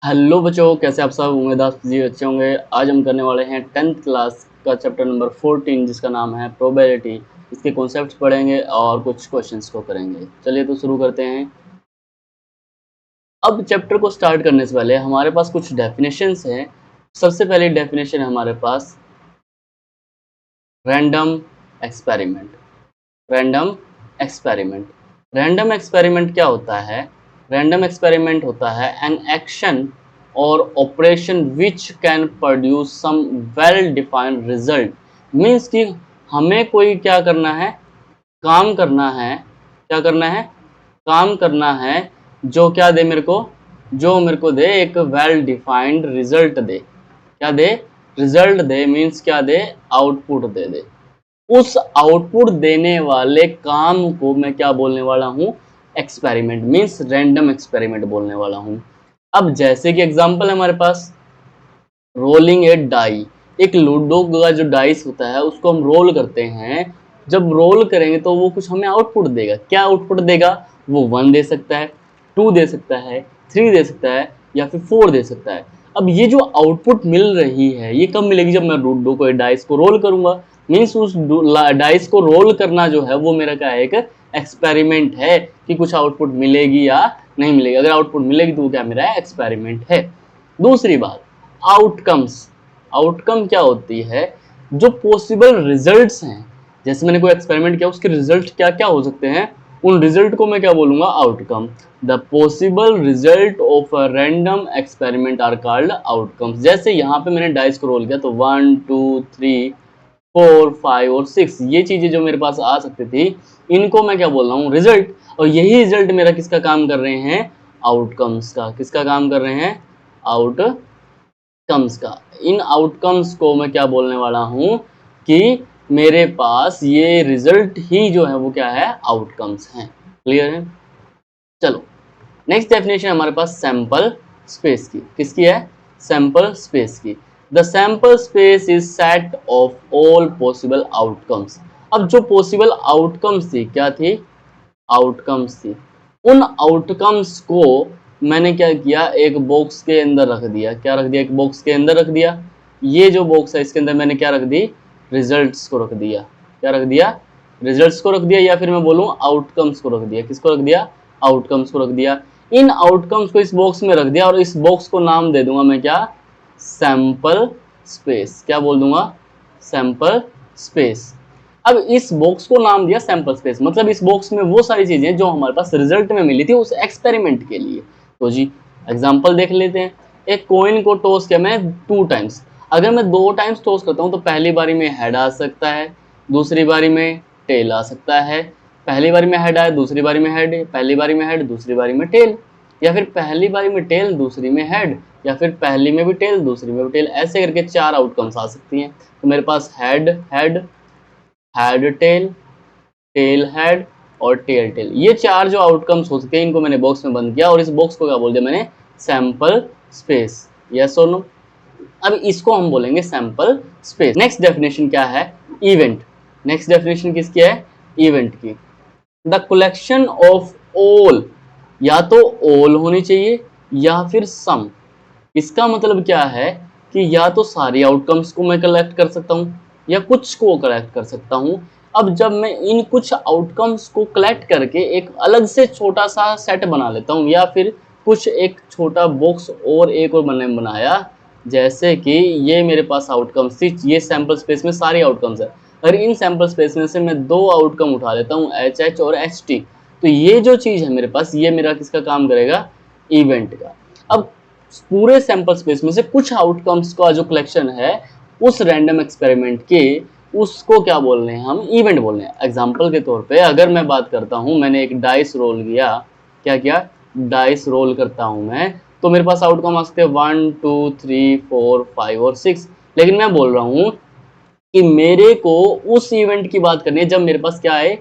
Hello बच्चों, कैसे आप सब? उम्मीद आप जी अच्छे होंगे। आज हम करने वाले हैं 10th क्लास का चैप्टर नंबर 14 जिसका नाम है प्रोबेबिलिटी। इसके कॉन्सेप्ट्स पढ़ेंगे और कुछ क्वेश्चंस को करेंगे। चलिए तो शुरू करते हैं। अब चैप्टर को स्टार्ट करने से पहले हमारे पास कुछ डेफिनेशंस हैं। सबसे पहली डेफिनेशन है हमारे पास random experiment. Random experiment random experiment क्या होता है? रैंडम एक्सपेरिमेंट होता है एन एक्शन और operation which can produce some well defined result. Means कि हमें कोई क्या करना है, काम करना है। क्या करना है? काम करना है जो क्या दे मेरे को, जो मेरे को दे एक वेल डिफाइंड रिजल्ट दे। क्या दे? रिजल्ट दे। मीन्स क्या दे? आउटपुट दे। उस आउटपुट देने वाले काम को मैं क्या बोलने वाला हूं? एक्सपेरिमेंट। मीन्स रैंडम एक्सपेरिमेंट बोलने वाला हूं। अब जैसे कि एग्जांपल है हमारे पास रोलिंग ए डाई। एक लूडो का जो डाइस होता है उसको हम रोल करते हैं। जब रोल करेंगे तो वो कुछ हमें आउटपुट देगा। क्या आउटपुट देगा? वो 1 दे सकता है, 2 दे सकता है, 3 दे सकता है या फिर 4 दे सकता है। अब ये जो आउटपुट मिल रही है ये कब मिलेगी? जब मैं लूडो को डाइस को रोल करूंगा। मीन्स उस डाइस को रोल करना जो है वो मेरा क्या है? एक एक्सपेरिमेंट है कि कुछ आउटपुट मिलेगी या नहीं मिलेगी। अगर आउटपुट मिलेगी तो वो क्या मेरा एक्सपेरिमेंट है। दूसरी बात, आउटकम्स। आउटकम क्या होती है? जो पॉसिबल रिजल्ट्स हैं। जैसे मैंने कोई एक्सपेरिमेंट किया, उसके रिजल्ट क्या क्या हो सकते हैं, उन रिजल्ट को मैं क्या बोलूंगा? Outcome. The possible result of a random experiment are called outcomes. जैसे यहाँ पे मैंने डाइस को रोल किया तो 1 2 3 4 5 और 6 ये चीजें जो मेरे पास आ सकती थी, इनको मैं क्या बोल रहा हूँ? रिजल्ट। और यही रिजल्ट मेरा किसका काम कर रहे हैं? आउटकम्स का। किसका काम कर रहे हैं? आउटकम्स का। इन आउटकम्स को मैं क्या बोलने वाला हूं कि मेरे पास ये रिजल्ट ही जो है वो क्या है? आउटकम्स हैं। क्लियर है? चलो, नेक्स्ट डेफिनेशन हमारे पास सैंपल स्पेस की। किसकी है? सैंपल स्पेस की। The sample space is set of all possible outcomes. अब जो पॉसिबल आउटकम्स थी क्या थी? आउटकम्स थी। उन आउटकम्स को मैंने क्या किया? एक बॉक्स के अंदर रख दिया। क्या रख दिया? एक बॉक्स के अंदर रख दिया। ये जो बॉक्स है इसके अंदर मैंने क्या रख दी? रिजल्ट्स को रख दिया। क्या रख दिया? रिजल्ट्स को रख दिया, या फिर मैं बोलूं आउटकम्स को रख दिया। किसको रख दिया? आउटकम्स को रख दिया। इन आउटकम्स को इस बॉक्स में रख दिया और इस बॉक्स को नाम दे दूंगा मैं क्या? Sample space. क्या बोल दूंगा? Sample space. अब इस बॉक्स को नाम दिया सैंपल स्पेस, मतलब इस बॉक्स में वो सारी चीजें जो हमारे पास रिजल्ट में मिली थी उस एक्सपेरिमेंट के लिए। तो जी एग्जांपल देख लेते हैं। एक कॉइन को टॉस किया मैंने 2 टाइम्स। अगर मैं 2 टाइम्स टॉस करता हूं तो पहली बारी में हेड आ सकता है, दूसरी बारी में टेल आ सकता है। पहली बारी में हेड आया, दूसरी बारी में हेड, पहली बारी में हेड, दूसरी बारी में टेल, या फिर पहली बारी में टेल, दूसरी में हेड, या फिर पहली में भी टेल, दूसरी में भी टेल। ऐसे करके 4 आउटकम्स आ सकती हैं। तो मेरे पास head head, head tail, tail head और टेल टेल, ये 4 जो आउटकम्स हो सकते हैं इनको मैंने बॉक्स में बंद किया और इस बॉक्स को क्या बोल दिया मैंने? Sample space. यस और नो? अब इसको हम बोलेंगे सैंपल स्पेस। नेक्स्ट डेफिनेशन क्या है? इवेंट। नेक्स्ट डेफिनेशन किसकी है? इवेंट की। द कलेक्शन ऑफ ऑल, या तो ऑल होनी चाहिए या फिर सम। इसका मतलब क्या है कि या तो सारी आउटकम्स को मैं कलेक्ट कर सकता हूं या कुछ को कलेक्ट कर सकता हूं। अब जब मैं इन कुछ आउटकम्स को कलेक्ट करके एक अलग से छोटा सा सेट बना लेता हूं, या फिर कुछ एक छोटा बॉक्स और एक और मैंने बनाया, जैसे कि ये मेरे पास आउटकम्स थी, ये सैंपल स्पेस में सारी आउटकम्स है। अगर इन सैंपल स्पेस में से मैं 2 आउटकम उठा लेता हूं, एच एच और एच टी, तो ये जो चीज है मेरे पास, ये मेरा किसका काम करेगा? इवेंट का। अब पूरे सैंपल स्पेस में से कुछ आउटकम्स का जो कलेक्शन है उस रैंडम एक्सपेरिमेंट के, उसको क्या बोल रहे हैं हम? इवेंट बोल रहे हैं। एग्जांपल के तौर पे अगर मैं बात करता हूं, मैंने एक डाइस रोल किया। क्या किया? डाइस रोल करता हूं मैं, तो मेरे पास आउटकम आ सकते हैं 1 2 3 4 5 और 6। लेकिन मैं बोल रहा हूं कि मेरे को उस इवेंट की बात करनी है जब मेरे पास क्या आए?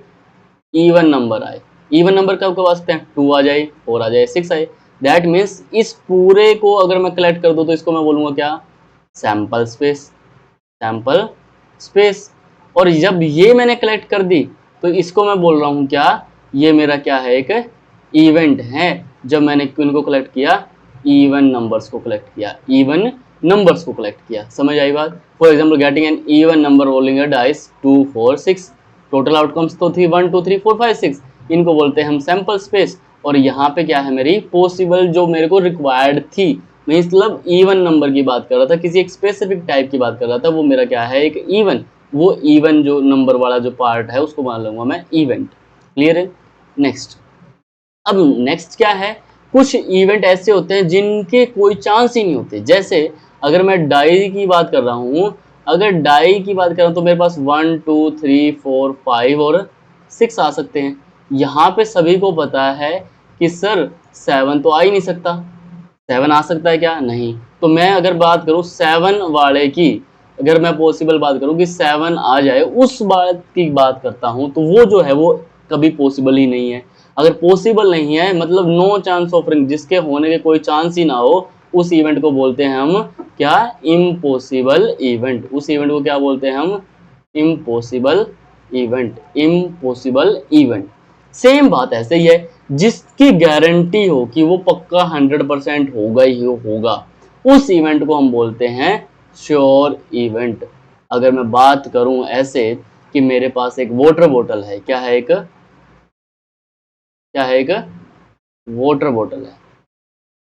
इवन नंबर आए। इवन नंबर कब कब आ सकते हैं? 2 आ जाए, 4 आ जाए, 6 आए। दैट मीन्स इस पूरे को अगर मैं कलेक्ट कर दूं तो इसको मैं बोलूंगा क्या? Sample space. Sample space. और जब ये मैंने कलेक्ट कर दी तो इसको मैं बोल रहा हूं क्या? ये मेरा क्या है? एक इवेंट है। जब मैंने इनको कलेक्ट किया, इवन नंबर्स को कलेक्ट किया, इवन नंबर्स को कलेक्ट किया। समझ आई बात? For example getting an even number rolling a dice 2 4 6, total outcomes तो थी 1 2 3 4 5 6, इनको बोलते हैं हम सैंपल स्पेस। और यहाँ पे क्या है मेरी पॉसिबल जो मेरे को रिक्वायर्ड थी, मैं मतलब इवन नंबर की बात कर रहा था, किसी एक स्पेसिफिक टाइप की बात कर रहा था, वो मेरा क्या है एक इवन, वो इवन जो नंबर वाला जो पार्ट है उसको मान लूंगा मैं इवेंट। क्लियर है? नेक्स्ट, अब नेक्स्ट क्या है, कुछ इवेंट ऐसे होते हैं जिनके कोई चांस ही नहीं होते। जैसे अगर मैं डाई की बात कर रहा हूँ, अगर डाई की बात कर रहा हूँ तो मेरे पास 1 2 3 4 5 और 6 आ सकते हैं। यहाँ पे सभी को पता है कि सर 7 तो आ ही नहीं सकता, 7 आ सकता है क्या? नहीं। तो मैं अगर बात करूँ 7 वाले की, अगर मैं पॉसिबल बात करूँ कि 7 आ जाए, उस बात की बात करता हूँ, तो वो जो है वो कभी पॉसिबल ही नहीं है। अगर पॉसिबल नहीं है मतलब नो चांस ऑफ रिंग, जिसके होने के कोई चांस ही ना हो, उस इवेंट को बोलते हैं हम क्या? Impossible event. उस इवेंट को क्या बोलते हैं हम? Impossible event, impossible event. Same बात ऐसे ही है, जिसकी गारंटी हो कि वो पक्का 100% होगा ही होगा, उस इवेंट को हम बोलते हैं श्योर इवेंट। अगर मैं बात करूं ऐसे कि मेरे पास एक वाटर बॉटल है, क्या है? एक क्या है? एक वाटर बॉटल है,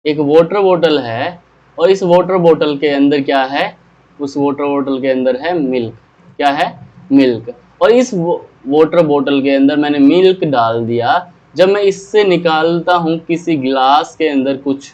एक वाटर बॉटल है, और इस वाटर बॉटल के अंदर क्या है? उस वाटर बॉटल के अंदर है मिल्क। क्या है? मिल्क। और इस वाटर बॉटल के अंदर मैंने मिल्क डाल दिया। जब मैं इससे निकालता हूं किसी गिलास के अंदर कुछ,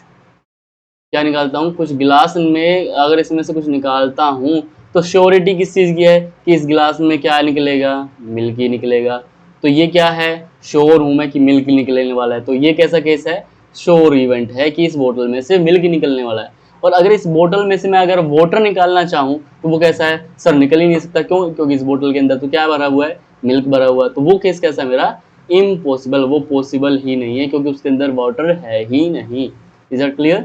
क्या निकालता हूँ? कुछ गिलास में अगर इसमें से कुछ निकालता हूँ, तो श्योरिटी किस चीज़ की है कि इस गिलास में क्या निकलेगा? मिल्क ही निकलेगा। तो ये क्या है? श्योर हूँ मैं कि मिल्क निकलने वाला है। तो ये कैसा केस है? श्योर इवेंट है कि इस बोतल में से मिल्क निकलने वाला है। और अगर इस बोतल में से मैं अगर वाटर निकालना चाहूँ, तो वो कैसा है? सर निकल ही नहीं सकता। क्यों? क्योंकि इस बोतल के अंदर तो क्या भरा हुआ है? मिल्क भरा हुआ है। तो वो केस कैसा है मेरा? इम्पॉसिबल, वो पॉसिबल ही नहीं है क्योंकि उसके अंदर वाटर है ही नहीं। Is it clear?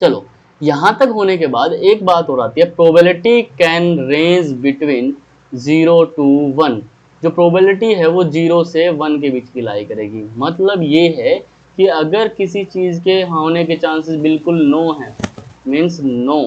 चलो, यहां तक होने के बाद एक बात और आती है, probability can range between 0 to 1। जो प्रोबेबिलिटी है वो 0 से 1 के बीच की लाई करेगी। मतलब ये है कि अगर किसी चीज के होने के चांसेस बिल्कुल नो है, मीन्स नो,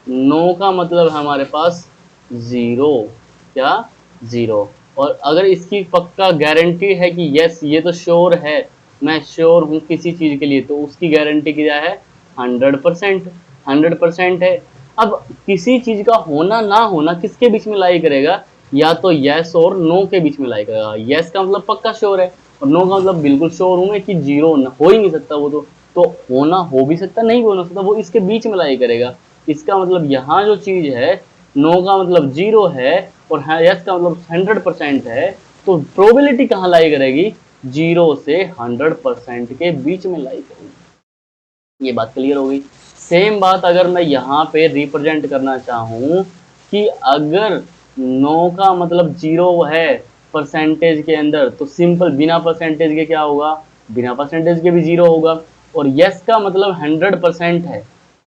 नो का मतलब हमारे पास 0, क्या? 0। और अगर इसकी पक्का गारंटी है कि यस ये तो श्योर है, मैं श्योर हूँ किसी चीज के लिए, तो उसकी गारंटी क्या है? 100%। 100% है। अब किसी चीज का होना ना होना किसके बीच में लाई करेगा? या तो यस और नो के बीच में लाई करेगा। यस का मतलब पक्का श्योर है, और नो का मतलब बिल्कुल श्योर हूं मैं कि 0 हो ही नहीं सकता वो तो होना हो भी सकता, नहीं हो सकता, वो इसके बीच में लाई करेगा। इसका मतलब यहाँ जो चीज है, नो का मतलब 0 है और यस का मतलब 100% है, तो प्रोबेबिलिटी कहाँ लाई करेगी? 0 से 100% के बीच में लाई करेगी। ये बात क्लियर हो गई। सेम बात अगर मैं यहाँ पे रिप्रेजेंट करना चाहूँ कि अगर नो का मतलब 0 है परसेंटेज के अंदर, तो सिंपल बिना परसेंटेज के क्या होगा? बिना परसेंटेज के भी 0 होगा। और यस का मतलब 100% है,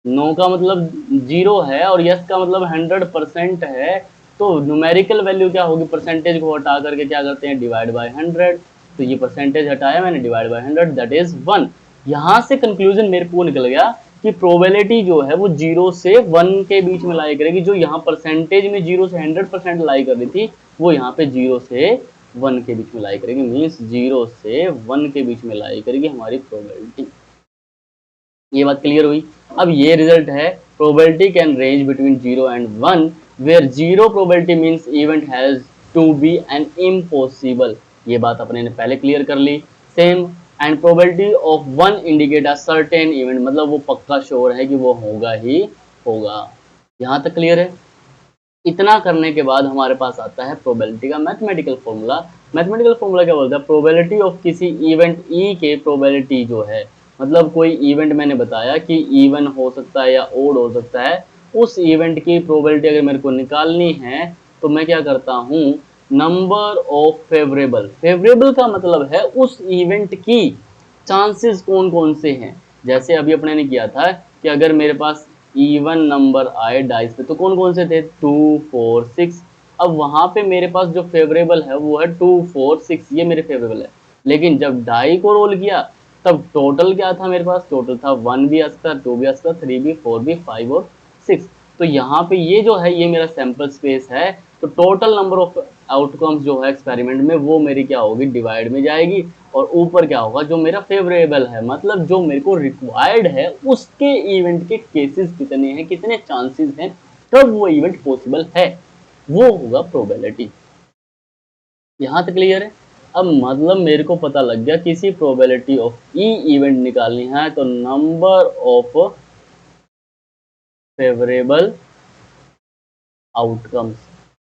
नो का मतलब 0 है और यस का मतलब 100% है, तो न्यूमेरिकल वैल्यू क्या होगी? परसेंटेज को हटा करके क्या करते हैं? Divide by 100। तो ये परसेंटेज हटाया मैंने, डिवाइड बाय 100, दैट इज 1। यहाँ से कंक्लूजन मेरे को निकल गया कि प्रोबेबिलिटी जो है वो 0 से 1 के बीच में लाई करेगी। जो यहाँ परसेंटेज में 0 से 100% लाई कर रही थी, वो यहाँ पे 0 से 1 के बीच में लाई करेगी, मीन्स 0 से 1 के बीच में लाई करेगी हमारी प्रोबेबिलिटी। ये बात क्लियर हुई? अब ये रिजल्ट है, probability can range between 0 and 1 where 0 probability means event has to be an impossible. ये बात अपने ने पहले क्लियर कर ली। Same, and probability of 1 indicate a certain event, मतलब वो पक्का श्योर है कि वो होगा ही होगा। यहां तक क्लियर है? इतना करने के बाद हमारे पास आता है प्रोबेबिलिटी का मैथमेटिकल फॉर्मूला। मैथमेटिकल फॉर्मूला क्या बोलता है? प्रोबेबिलिटी ऑफ किसी इवेंट ई के प्रोबेबिलिटी जो है, मतलब कोई इवेंट मैंने बताया कि इवन हो सकता है या ओड हो सकता है, उस इवेंट की प्रोबेबिलिटी अगर मेरे को निकालनी है, तो मैं क्या करता हूँ? नंबर ऑफ फेवरेबल, फेवरेबल का मतलब है उस इवेंट की चांसेस कौन कौन से हैं। जैसे अभी अपने ने किया था कि अगर मेरे पास इवन नंबर आए डाइस पे, तो कौन कौन से थे? 2 4 6। अब वहां पे मेरे पास जो फेवरेबल है वो है 2 4 6, ये मेरे फेवरेबल है। लेकिन जब डाई को रोल किया, तब टोटल क्या था मेरे पास, टोटल था 1 भी आ सकता, 2 भी आ सकता, 3 भी, 4 भी, 5 और 6। तो यहाँ पे ये जो है ये मेरा सैंपल स्पेस है, तो टोटल नंबर ऑफ आउटकम्स जो है एक्सपेरिमेंट में वो मेरी क्या होगी, डिवाइड में जाएगी, और ऊपर क्या होगा, जो मेरा फेवरेबल है, मतलब जो मेरे को रिक्वायर्ड है उसके इवेंट के केसेस कितने हैं, कितने चांसेस हैं तब वो इवेंट पॉसिबल है, वो होगा प्रोबेबिलिटी। यहां तक क्लियर है। अब मतलब मेरे को पता लग गया किसी प्रोबेबिलिटी ऑफ ई इवेंट निकालनी है तो number of favourable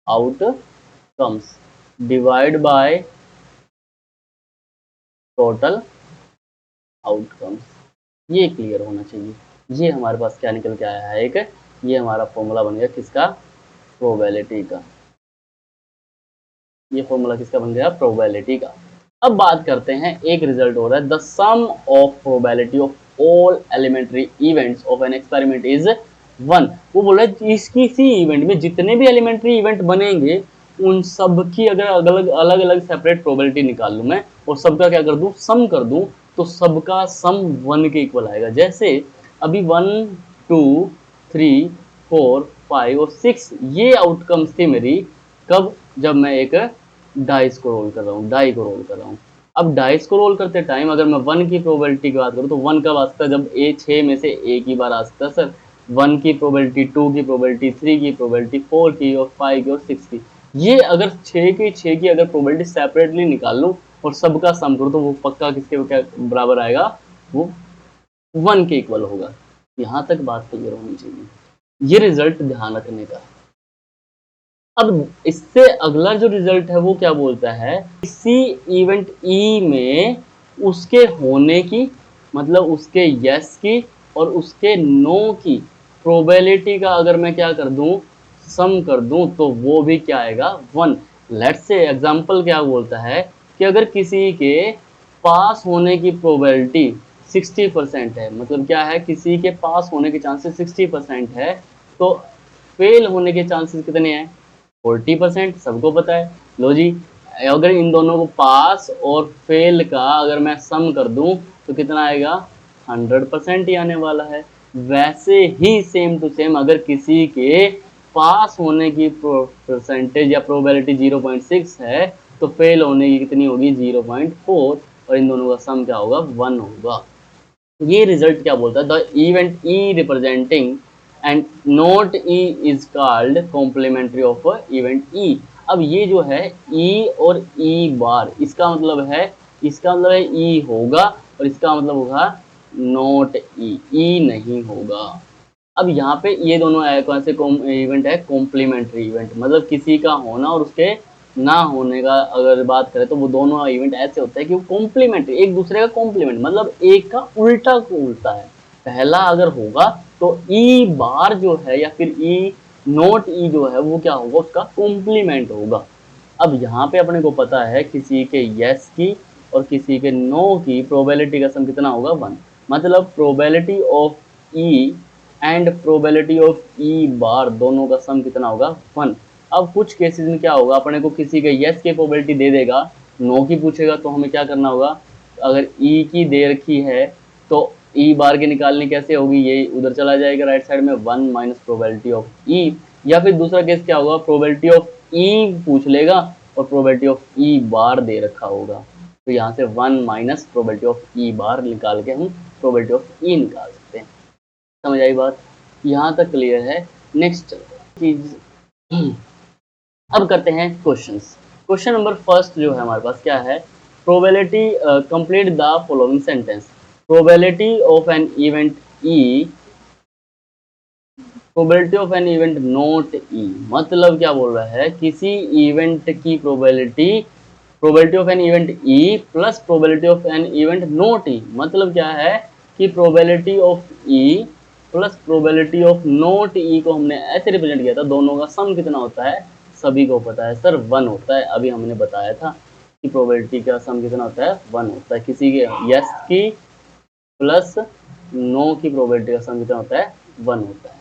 outcomes divide by total outcomes, ये क्लियर होना चाहिए। ये हमारे पास क्या निकल के आया है, एक ये हमारा फॉर्मूला बन गया किसका, प्रोबेबिलिटी का। ये फॉर्मूला किसका बन गया, प्रोबेबिलिटी का। अब बात करते हैं, एक रिजल्ट हो रहा है, the sum of probability of all elementary events of an experiment is 1। वो बोल रहा है इसकी सी इवेंट में जितने भी एलिमेंट्री इवेंट बनेंगे उन सब की अगर अलग अलग सेपरेट प्रोबेबिलिटी निकाल लूं मैं और सबका क्या कर दूं, सम कर दूं, तो सबका सम 1 के इक्वल आएगा। जैसे अभी 1 2 3 4 5 और 6 ये आउटकम्स थी मेरी, कब, जब मैं एक डाइस को रोल कर रहा हूँ, डाई को रोल कर रहा हूँ। अब डाइस को रोल करते टाइम अगर मैं 1 की प्रोबेबिलिटी की बात करूँ तो 1 कब आ सकता है, जब ए 6 में से एक ही बार आ सकता है सर। 1 की प्रोबेबिलिटी, 2 की प्रोबेबिलिटी, 3 की प्रोबेबिलिटी, 4 की और 5 की और 6 की। ये अगर 6 की अगर प्रोबेबिलिटी सेपरेटली निकाल लूँ और सबका सम करूँ तो वो पक्का किसके क्या बराबर आएगा, वो 1 के इक्वल होगा। यहाँ तक बात क्लियर होनी चाहिए, ये रिजल्ट ध्यान रखने का। अब इससे अगला जो रिजल्ट है वो क्या बोलता है, किसी इवेंट ई में उसके होने की, मतलब उसके यस की और उसके नो की प्रोबेबिलिटी का अगर मैं क्या कर दूं, सम कर दूं, तो वो भी क्या आएगा, 1। लेट्स से एग्जांपल क्या बोलता है कि अगर किसी के पास होने की प्रोबेबिलिटी 60% है, मतलब क्या है, किसी के पास होने के चांसेस 60% है, तो फेल होने के चांसेस कितने हैं, 40%। सबको पता है। लो जी, अगर इन दोनों को पास और फेल का अगर मैं सम कर दूं तो कितना आएगा, 100% ही आने वाला है। वैसे ही सेम टू सेम अगर किसी के पास होने की परसेंटेज या प्रोबेबिलिटी 0.6 है तो फेल होने की कितनी होगी, 0.4, और इन दोनों का सम क्या होगा, 1 होगा। ये रिजल्ट क्या बोलता है, the event E representing and not E is called complementary of event E. अब ये जो है ई और ई बार, इसका मतलब है, इसका मतलब है ई होगा और इसका मतलब होगा नोट ई, ई नहीं होगा। अब यहाँ पे ये दोनों कौन से इवेंट है, कॉम्प्लीमेंट्री इवेंट, मतलब किसी का होना और उसके ना होने का अगर बात करें तो वो दोनों इवेंट ऐसे होते हैं कि वो कॉम्प्लीमेंट्री, एक दूसरे का कॉम्प्लीमेंट, मतलब एक का उल्टा को उल्टा है। पहला अगर होगा तो ई बार जो है या फिर ई नोट ई जो है वो क्या होगा, उसका कॉम्प्लीमेंट होगा। अब यहाँ पे अपने को पता है किसी के यस की और किसी के नो की प्रोबेबिलिटी का सम कितना होगा, 1। मतलब probability of E and probability of E bar दोनों का सम कितना होगा, 1। अब कुछ केसेस में क्या होगा, अपने को किसी के यस की प्रोबेबिलिटी दे देगा, नो की पूछेगा तो हमें क्या करना होगा, अगर ई की दे रखी है तो ई बार की निकालनी कैसे होगी, ये उधर चला जाएगा राइट साइड में, 1 माइनस प्रोबेबिलिटी ऑफ ई। या फिर दूसरा केस क्या होगा, प्रोबेबिलिटी ऑफ ई पूछ लेगा और प्रोबेबिलिटी ऑफ ई बार दे रखा होगा, तो यहाँ से 1 माइनस प्रोबेबिलिटी ऑफ ई बार निकाल के हम प्रोबेबिलिटी ऑफ ई निकाल सकते हैं। समझ आई बात, यहाँ तक क्लियर है। नेक्स्ट चीज, अब करते हैं क्वेश्चंस। क्वेश्चन नंबर फर्स्ट जो है हमारे पास क्या है, probability, complete the following sentence, probability of an event E, probability of an event not E, मतलब क्या बोल रहा है, किसी इवेंट की probability, probability of an event E plus probability of an event not E, मतलब क्या है कि probability of E plus probability of not E को हमने ऐसे रिप्रेजेंट किया था, दोनों का सम कितना होता है, सभी को पता है सर 1 होता है। अभी हमने बताया था कि प्रोबेबिलिटी का सम कितना होता है, 1 होता है। किसी के यस की प्लस नो की प्रोबेबिलिटी का सम कितना होता है, 1 होता है।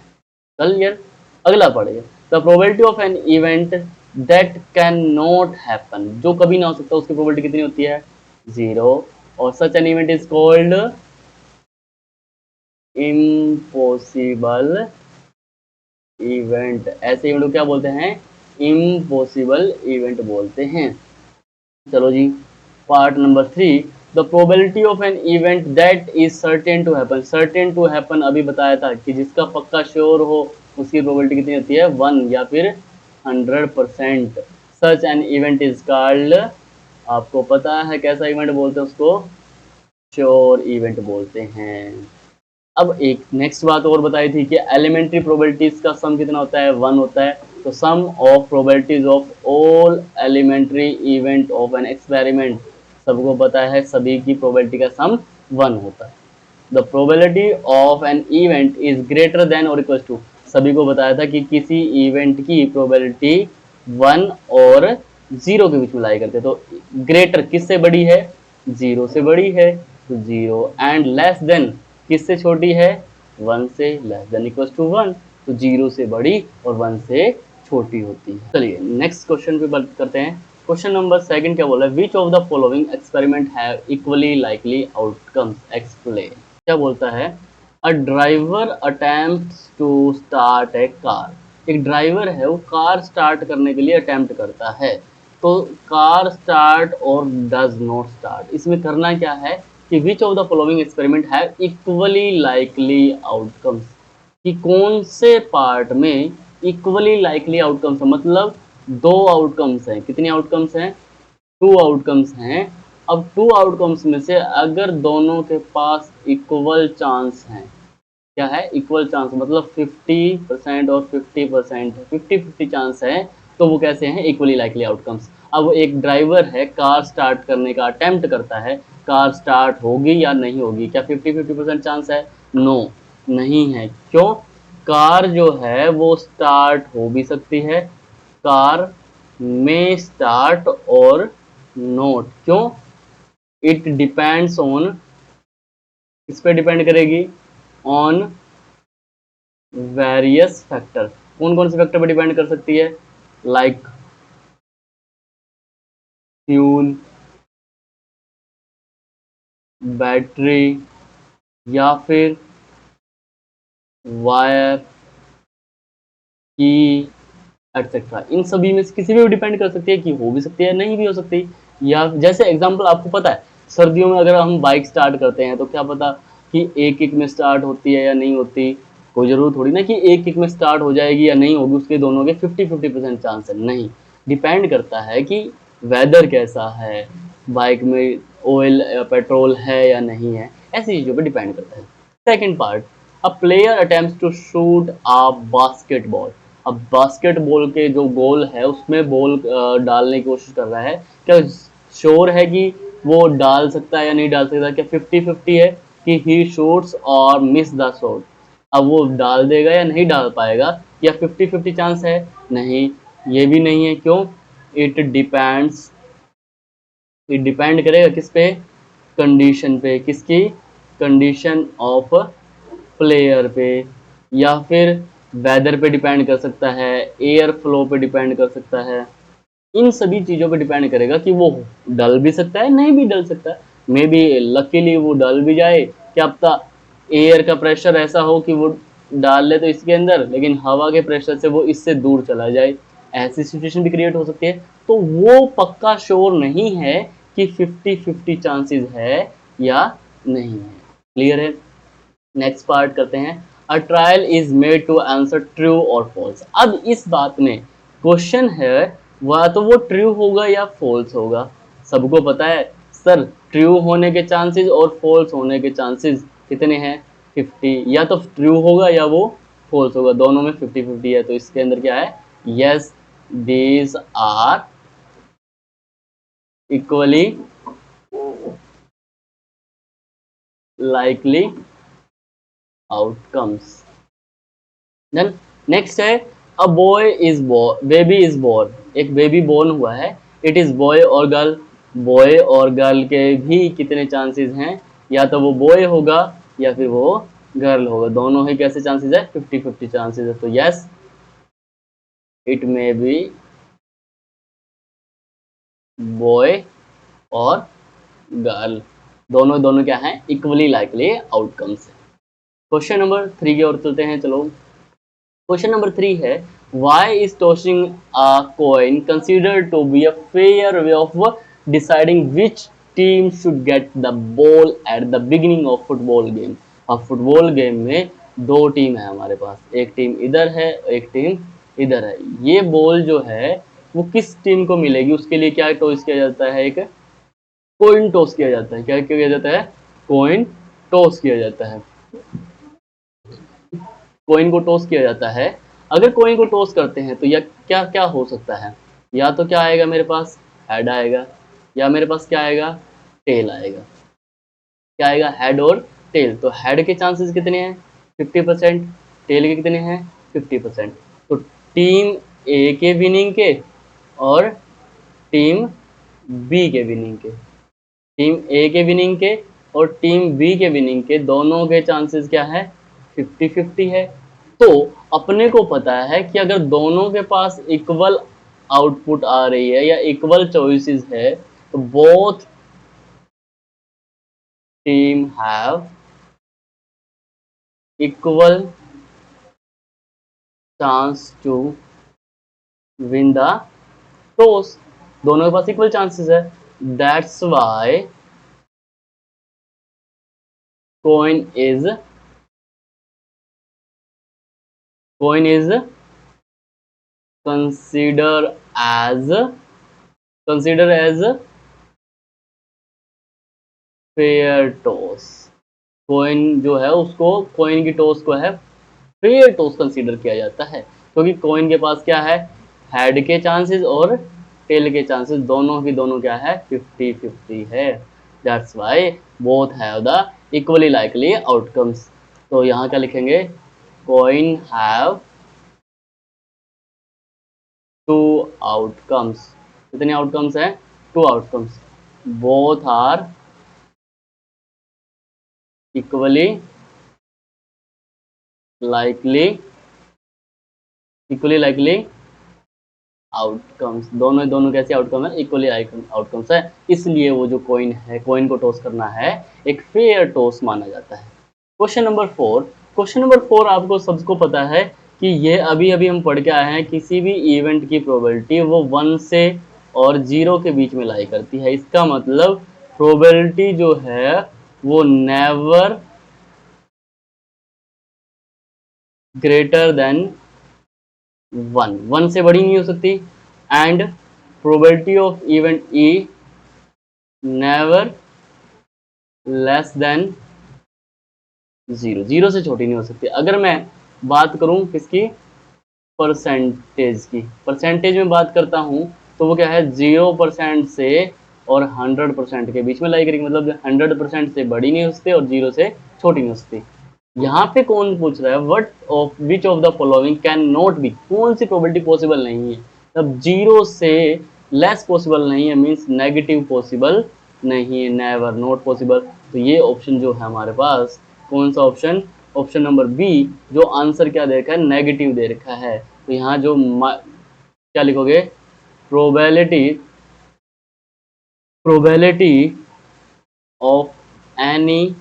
क्लियर। अगला पढ़िए, the probability of an event that can not happen, जो कभी ना हो सकता उसकी प्रोबेबिलिटी कितनी होती है, 0। और such an event is called impossible event. ऐसे इवेंट को क्या बोलते हैं? इम्पॉसिबल इवेंट बोलते हैं। चलो जी, part number 3, the probability of an event that is certain to happen. Certain to happen अभी बताया था कि जिसका पक्का श्योर हो उसकी प्रोबेबिलिटी कितनी होती है? 1 या फिर 100%। सच एन इवेंट इज कॉल्ड, आपको पता है कैसा इवेंट बोलते हैं उसको? श्योर इवेंट बोलते हैं। अब एक नेक्स्ट बात और बताई थी कि एलिमेंट्री प्रोबेबिलिटीज का सम कितना होता है? 1 होता है। तो sum of probabilities of all elementary event of an experiment, सबको पता है सभी की प्रोबेबिलिटी का सम 1 होता है। The probability of an event is greater than और इक्वल टू, सभी को बताया था कि किसी इवेंट की प्रोबेबिलिटी 1 और 0 के बीच में लाई करते, तो ग्रेटर किससे बड़ी है? 0 से बड़ी है, तो 0। एंड लेस देन किससे छोटी है? 1 से। लेस देन इक्वल टू 1, तो 0 से बड़ी और 1 से छोटी होती है। चलिए नेक्स्ट क्वेश्चन पे बात करते हैं। क्वेश्चन नंबर 2 क्या बोला है? Which of the following experiment have equally likely outcomes, explain. क्या बोलता है? A driver attempts to start a car. एक ड्राइवर है, वो कार स्टार्ट करने के लिए अटेम्प्ट करता है, तो कार स्टार्ट और डज नॉट स्टार्ट। इसमें करना क्या है कि विच of the following experiment have equally likely outcomes, कि कौन से पार्ट में इक्वली लाइकली आउटकम्स है। मतलब 2 आउटकम्स हैं। कितनी आउटकम्स हैं? 2 आउटकम्स हैं। अब 2 आउटकम्स में से अगर दोनों के पास इक्वल चांस हैं, क्या है? इक्वल चांस, मतलब 50% और 50%, 50-50 चांस है, तो वो कैसे हैं? Equally likely outcomes. अब एक ड्राइवर है, कार स्टार्ट करने का अटेम्प्ट करता है, कार स्टार्ट होगी या नहीं होगी? क्या 50-50% चांस है? नो, नहीं है। क्यों? कार जो है वो स्टार्ट हो भी सकती है, कार में स्टार्ट और नोट। क्यों? इट डिपेंड्स ऑन, किस पे डिपेंड करेगी? On various factor. कौन कौन से फैक्टर पे डिपेंड कर सकती है? लाइक फ्यूल, बैटरी, या फिर वायर की, एटसेट्रा। इन सभी में से किसी भी डिपेंड कर सकती है, कि हो भी सकती है, नहीं भी हो सकती। या जैसे एग्जांपल आपको पता है, सर्दियों में अगर हम बाइक स्टार्ट करते हैं तो क्या पता कि एक एक में स्टार्ट होती है या नहीं होती। कोई जरूर थोड़ी ना कि एक एक में स्टार्ट हो जाएगी या नहीं होगी, उसके दोनों के 50-50% चांस है। नहीं, डिपेंड करता है कि वेदर कैसा है, बाइक में ऑयल पेट्रोल है या नहीं है, ऐसी चीज़ों पर डिपेंड करता है। Second part, a player attempts to shoot a basketball. अब बास्केटबॉल के जो गोल है उसमें बॉल डालने की कोशिश कर रहा है। क्या श्योर है कि वो डाल सकता है या नहीं डाल सकता? क्या 50-50 है कि ही शूट्स और मिस द शॉट? अब वो डाल देगा या नहीं डाल पाएगा? या 50-50 चांस है? नहीं, ये भी नहीं है। क्यों? इट डिपेंड्स, ये डिपेंड करेगा किस पे? कंडीशन पे। किसकी? कंडीशन ऑफ प्लेयर पे, या फिर वेदर पे डिपेंड कर सकता है, एयर फ्लो पे डिपेंड कर सकता है। इन सभी चीज़ों पे डिपेंड करेगा कि वो डल भी सकता है, नहीं भी डल सकता है। मे बी लकीली वो डल भी जाए, क्या पता एयर का प्रेशर ऐसा हो कि वो डाल ले तो इसके अंदर, लेकिन हवा के प्रेशर से वो इससे दूर चला जाए। ऐसी सिचुएशन भी क्रिएट हो सकती है। तो वो पक्का श्योर नहीं है कि 50-50 चांसेस है या नहीं है। क्लियर है? नेक्स्ट पार्ट करते हैं। A trial is made to answer true और फॉल्स। अब इस बात में क्वेश्चन है, वह तो वो ट्रू होगा या फॉल्स होगा। सबको पता है सर, ट्रू होने के चांसेस और फॉल्स होने के चांसेस कितने हैं? 50। या तो ट्रू होगा या वो फॉल्स होगा, दोनों में 50-50 है। तो इसके अंदर क्या है? Yes, these are equally likely outcomes. Then next है, a boy is born, baby is born. एक बेबी बोर्न हुआ है, इट इज बॉय और गर्ल। बॉय और गर्ल के भी कितने चांसेस हैं? या तो वो बॉय होगा या फिर वो गर्ल होगा। दोनों ही कैसे चांसेस है? 50-50 चांसेस है। तो yes, it may be boy और गर्ल। दोनों दोनों क्या है, इक्वली लाइकली आउटकम्स है। क्वेश्चन नंबर 3 की ओर चलते हैं। चलो क्वेश्चन नंबर 3 है, why is tossing a coin considered to be a fair way of deciding which team should get the ball at the beginning of football game. अब football game में दो team है हमारे पास, एक टीम इधर है, एक टीम इधर है। ये बॉल जो है वो किस टीम को मिलेगी, उसके लिए क्या टॉस किया जाता है, एक कॉइन टॉस किया जाता है। क्या किया जाता है, कॉइन टॉस किया जाता है। कॉइन को टॉस किया जाता है। अगर कॉइन को टॉस करते हैं तो यह क्या क्या हो सकता है, या तो क्या आएगा मेरे पास, हेड आएगा, या मेरे पास क्या आएगा, टेल आएगा। क्या आएगा, हेड और टेल। तो हेड के चांसेस कितने हैं, 50%, टेल के कितने हैं, 50%। तो टीम ए के विनिंग के और टीम बी के विनिंग के, टीम ए के विनिंग के और टीम बी के विनिंग के दोनों के चांसेस क्या है, 50-50 है। तो अपने को पता है कि अगर दोनों के पास इक्वल आउटपुट आ रही है या इक्वल चॉइसेस है, तो both team have equal chance to win the toss. दोनों के पास इक्वल चांसेस है। That's why coin is considered as fair toss. Coin जो है उसको, कॉइन की टॉस को है फेयर टॉस कंसीडर किया जाता है, क्योंकि कॉइन के पास क्या है, हेड के चांसेस और टेल के चांसेस दोनों की दोनों क्या है, 50-50 है। That's why both have the equally likely outcomes. तो यहाँ क्या लिखेंगे, कॉइन हैव टू आउटकम्स। कितने आउटकम्स हैं, two outcomes. Both are equally likely outcomes. दोनों दोनों कैसे आउटकम है, इक्वली आउटकम्स है। इसलिए वो जो कॉइन है, कॉइन को टॉस करना है, एक फेयर टॉस माना जाता है। Question number 4। क्वेश्चन नंबर 4 आपको सबको पता है कि ये अभी अभी हम पढ़ के आए हैं, किसी भी इवेंट की प्रोबेबिलिटी वो 1 से और 0 के बीच में लाई करती है। इसका मतलब प्रोबेबिलिटी जो है वो नेवर ग्रेटर देन 1 से बड़ी नहीं हो सकती, and probability of event E never less than 0 से छोटी नहीं हो सकती। अगर मैं बात करूं किसकी, परसेंटेज की, परसेंटेज में बात करता हूं तो वो क्या है, 0% से और 100% के बीच में लाई करेगी। मतलब 100% से बड़ी नहीं हो सकती और 0 से छोटी नहीं हो सकती। यहाँ पे कौन पूछ रहा है, what of which of the following can not be, कौन सी प्रोबेबिलिटी पॉसिबल नहीं है। तब 0 से लेस पॉसिबल नहीं है, मीन्स नेगेटिव पॉसिबल नहीं है, नेवर, नॉट पॉसिबल। तो ये ऑप्शन जो है हमारे पास, कौन सा ऑप्शन, ऑप्शन नंबर बी, जो आंसर क्या दे रखा है, नेगेटिव दे रखा है। तो यहाँ जो क्या लिखोगे, probability probability of any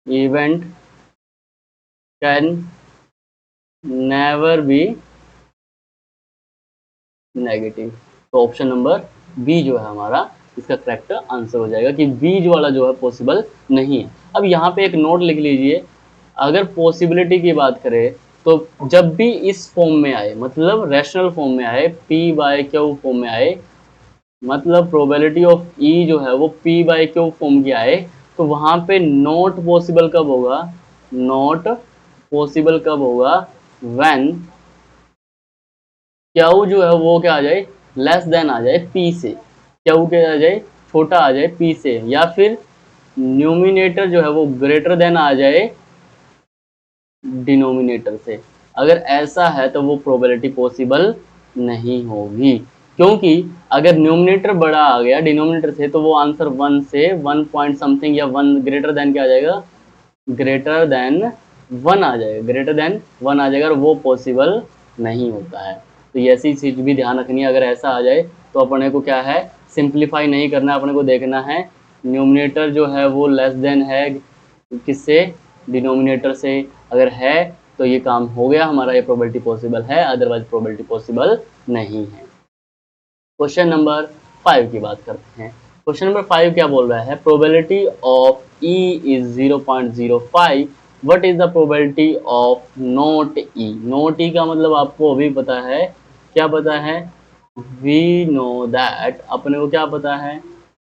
event can never be negative. तो ऑप्शन नंबर बी जो है हमारा इसका करेक्ट आंसर हो जाएगा, कि बी जो वाला जो है पॉसिबल नहीं है। अब यहाँ पे एक नोट लिख लीजिए, अगर पॉसिबिलिटी की बात करें तो जब भी इस फॉर्म में आए, मतलब रैशनल फॉर्म में आए, P/Q फॉर्म में आए, मतलब प्रोबेबिलिटी ऑफ ई जो है वो P/Q फॉर्म की आए, तो वहां पे नॉट पॉसिबल कब होगा, नॉट पॉसिबल कब होगा, व्हेन क्यू जो है वो क्या आ जाए, लेस देन आ जाए पी से, क्यू क्या आ जाए, छोटा आ जाए पी से, या फिर न्यूमिनेटर जो है वो ग्रेटर देन आ जाए डिनोमिनेटर से। अगर ऐसा है तो वो प्रोबेबिलिटी पॉसिबल नहीं होगी, क्योंकि अगर न्यूमिनेटर बड़ा आ गया डिनोमिनेटर से तो वो आंसर 1 से 1 पॉइंट समथिंग या 1 ग्रेटर देन क्या आ जाएगा, ग्रेटर देन 1 आ जाएगा, ग्रेटर देन 1 आ जाएगा, और वो पॉसिबल नहीं होता है। तो ऐसी चीज भी ध्यान रखनी है, अगर ऐसा आ जाए तो अपने को क्या है, सिंप्लीफाई नहीं करना है, अपने को देखना है न्यूमिनेटर जो है वो लेस देन है किससे, डिनोमिनेटर से। अगर है तो ये काम हो गया हमारा, ये प्रोबेबिलिटी पॉसिबल है, अदरवाइज प्रोबेबिलिटी पॉसिबल नहीं है। क्वेश्चन नंबर 5 की बात करते हैं। क्वेश्चन नंबर 5 क्या बोल रहा है, probability of E is 0.05, what is the probability of not E। Not E का मतलब आपको अभी पता है, क्या पता है, वी नो दैट, अपने को क्या पता है,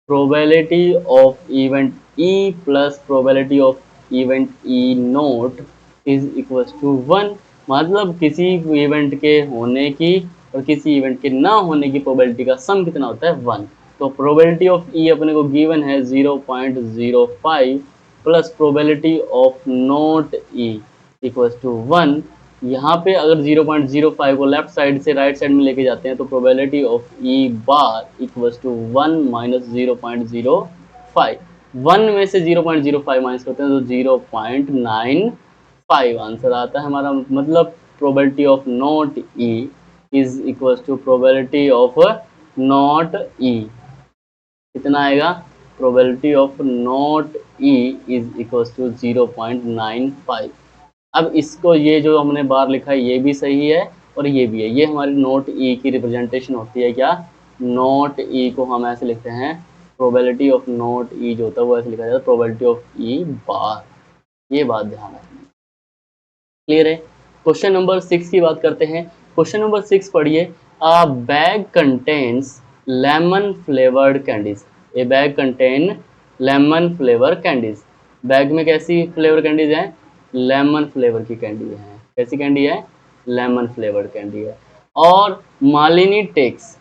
probability of event E plus probability of event E not is equal to 1। मतलब किसी इवेंट के होने की और किसी इवेंट के ना होने की प्रोबेबिलिटी का सम कितना होता है, 1। तो प्रोबेबिलिटी ऑफ ई अपने को गिवन है 0.05 plus probability of not E equal to 1। यहाँ पे अगर 0.05 को लेफ्ट साइड से राइट साइड में लेके जाते हैं तो probability of E bar equal to 1 minus 0.05। 1 में से 0.05 माइनस करते हैं तो 0.95 आंसर आता है हमारा। मतलब probability of not E is equal to probability of not E, कितना आएगा, probability of not E is equal to 0.95। अब इसको, ये जो हमने बार लिखा है ये भी सही है और ये भी है, ये हमारी नॉट ई की रिप्रेजेंटेशन होती है। क्या, नॉट ई को हम ऐसे लिखते हैं, प्रोबेबिलिटी ऑफ नॉट ई जो होता है वो ऐसे लिखा जाता है प्रोबेबिलिटी ऑफ ई बार। ये बात ध्यान रखना, क्लियर है। क्वेश्चन नंबर 6 की बात करते हैं। क्वेश्चन नंबर 6 पढ़िए, a bag contains lemon flavoured candies. A bag contain lemon flavour candies. Bag में कैसी फ्लेवर कैंडीज हैं, लेमन फ्लेवर की कैंडी है। कैसी कैंडी है, लेमन फ्लेवर्ड कैंडी है। और मालिनी टेक्स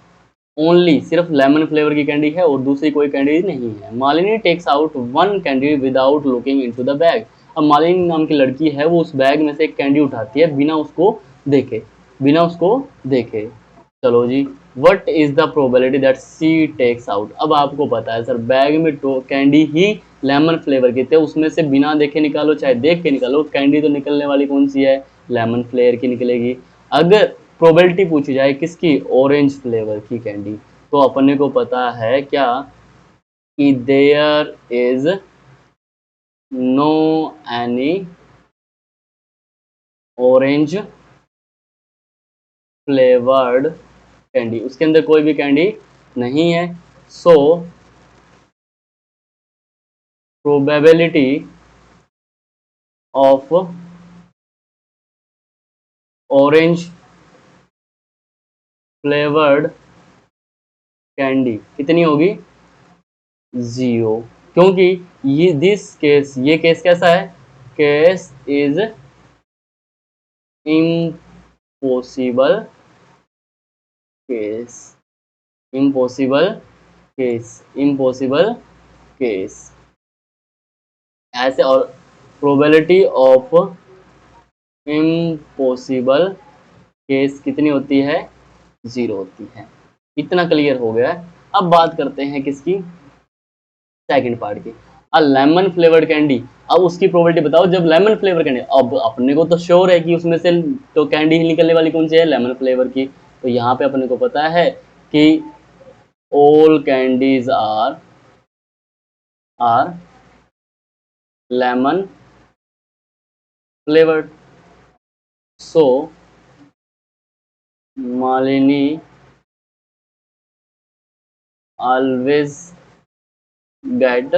ओनली, सिर्फ लेमन फ्लेवर की कैंडी है और दूसरी कोई कैंडी नहीं है। Malini takes out one candy without looking into the bag. अब मालिनी नाम की लड़की है, वो उस बैग में से एक कैंडी उठाती है बिना उसको देखे, बिना उसको देखे। चलो जी, what is the probability that C takes out. अब आपको पता है सर, बैग में तो कैंडी ही लेमन फ्लेवर की थे, उसमें से बिना देखे निकालो चाहे देख के निकालो, कैंडी तो निकलने वाली कौन सी है, लेमन फ्लेवर की निकलेगी। अगर प्रोबेबिलिटी पूछी जाए किसकी, ऑरेंज फ्लेवर की कैंडी, तो अपने को पता है क्या कि there is no any orange flavoured candy, उसके अंदर कोई भी कैंडी नहीं है। So probability of orange flavoured candy कितनी होगी, 0। क्योंकि ये दिस केस, ये केस कैसा है, case is impossible case, impossible case, impossible case ऐसे। और प्रोबेबिलिटी ऑफ इम्पॉसिबल केस कितनी होती है, 0 होती है। इतना क्लियर हो गया है। अब बात करते हैं किसकी, सेकंड पार्ट की, अ लेमन फ्लेवर्ड कैंडी। अब उसकी प्रोबेबिलिटी बताओ, जब लेमन फ्लेवर कैंडी, अब अपने को तो श्योर है कि उसमें से तो कैंडी ही निकलने वाली कौन सी है, लेमन फ्लेवर की। तो यहाँ पे अपने को पता है कि all candies are lemon flavoured. So Malini always get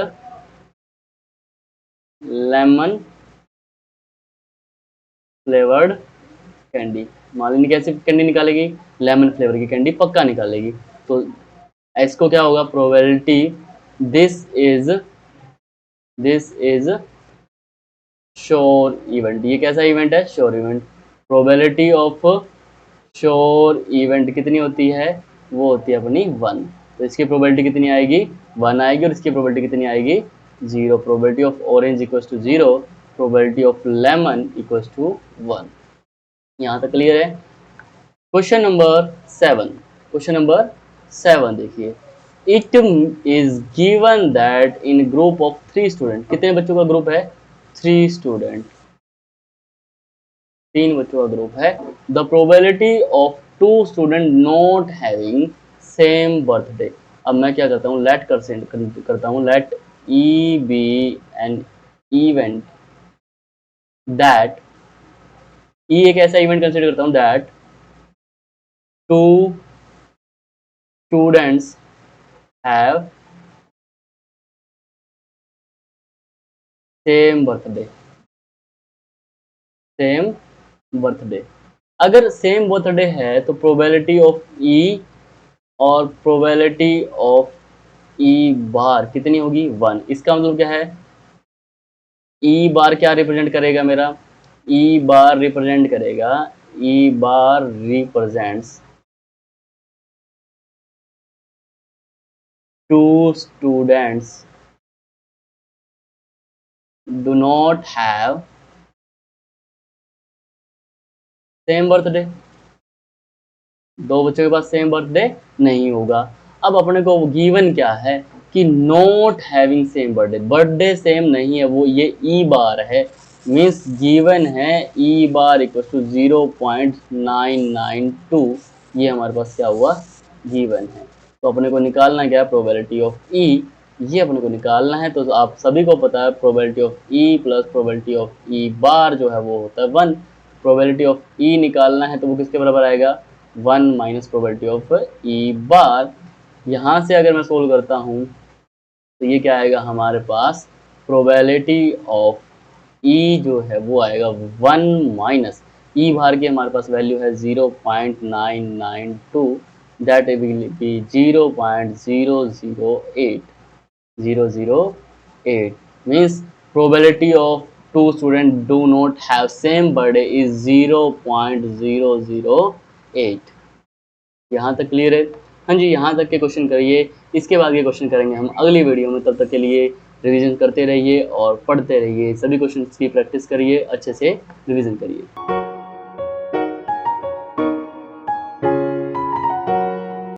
lemon flavoured candy. Malini कैसी कैंडी निकालेगी, लेमन फ्लेवर की कैंडी पक्का निकालेगी। तो इसको क्या होगा, probability, this is sure event. ये कैसा इवेंट है, sure event. Probability of sure event कितनी होती है, वो होती है अपनी 1। तो इसकी प्रोबेबिलिटी कितनी आएगी, 1 आएगी। और इसकी प्रोबेबिलिटी कितनी आएगी, 0। Probability of orange equals to 0, probability of lemon equals to 1। यहाँ तक क्लियर है। क्वेश्चन नंबर 7, क्वेश्चन नंबर 7 देखिए, it is given that in group of 3 student, कितने बच्चों का ग्रुप है, 3 स्टूडेंट, 3 बच्चों का ग्रुप है। The probability of 2 student not having same birthday. अब मैं क्या करता हूँ, लेट करता हूँ, let E be an event that, E एक ऐसा इवेंट कंसिडर करता हूं that two students have same birthday, same birthday. अगर सेम बर्थडे है तो प्रोबेबिलिटी ऑफ ई और प्रोबेबिलिटी ऑफ ई बार कितनी होगी? 1। इसका मतलब क्या है? ई बार क्या रिप्रेजेंट करेगा मेरा? ई बार रिप्रेजेंट करेगा, E bar represents two students do not have same birthday. दो बच्चों के पास सेम बर्थडे नहीं होगा। अब अपने को गिवन क्या है कि not having same birthday, birthday same नहीं है, वो ये ई बार है, मीन्स गिवन है ई बार इक्वल टू 0.992, ये हमारे पास क्या हुआ? गिवन है। तो अपने को निकालना क्या है? प्रोबेबिलिटी ऑफ ई, ये अपने को निकालना है। तो आप सभी को पता है probability of E plus probability of E bar जो है वो होता है 1। प्रोबेबिलिटी ऑफ ई निकालना है तो वो किसके बराबर आएगा? 1 माइनस प्रोबेबिलिटी ऑफ ई बार। यहाँ से अगर मैं सोल्व करता हूँ तो ये क्या आएगा हमारे पास? प्रोबेबिलिटी ऑफ ई जो है वो आएगा 1 माइनस ई बार की हमारे पास वैल्यू है 0.992, that will be 0.008 means probability of two students do not have same birthday is 0.008। यहाँ तक क्लियर है? हाँ जी, यहाँ तक के क्वेश्चन करिए। इसके बाद ये क्वेश्चन करेंगे हम अगली वीडियो में। तब तक के लिए रिवीजन करते रहिए और पढ़ते रहिए, सभी क्वेश्चन की प्रैक्टिस करिए, अच्छे से रिवीजन करिए।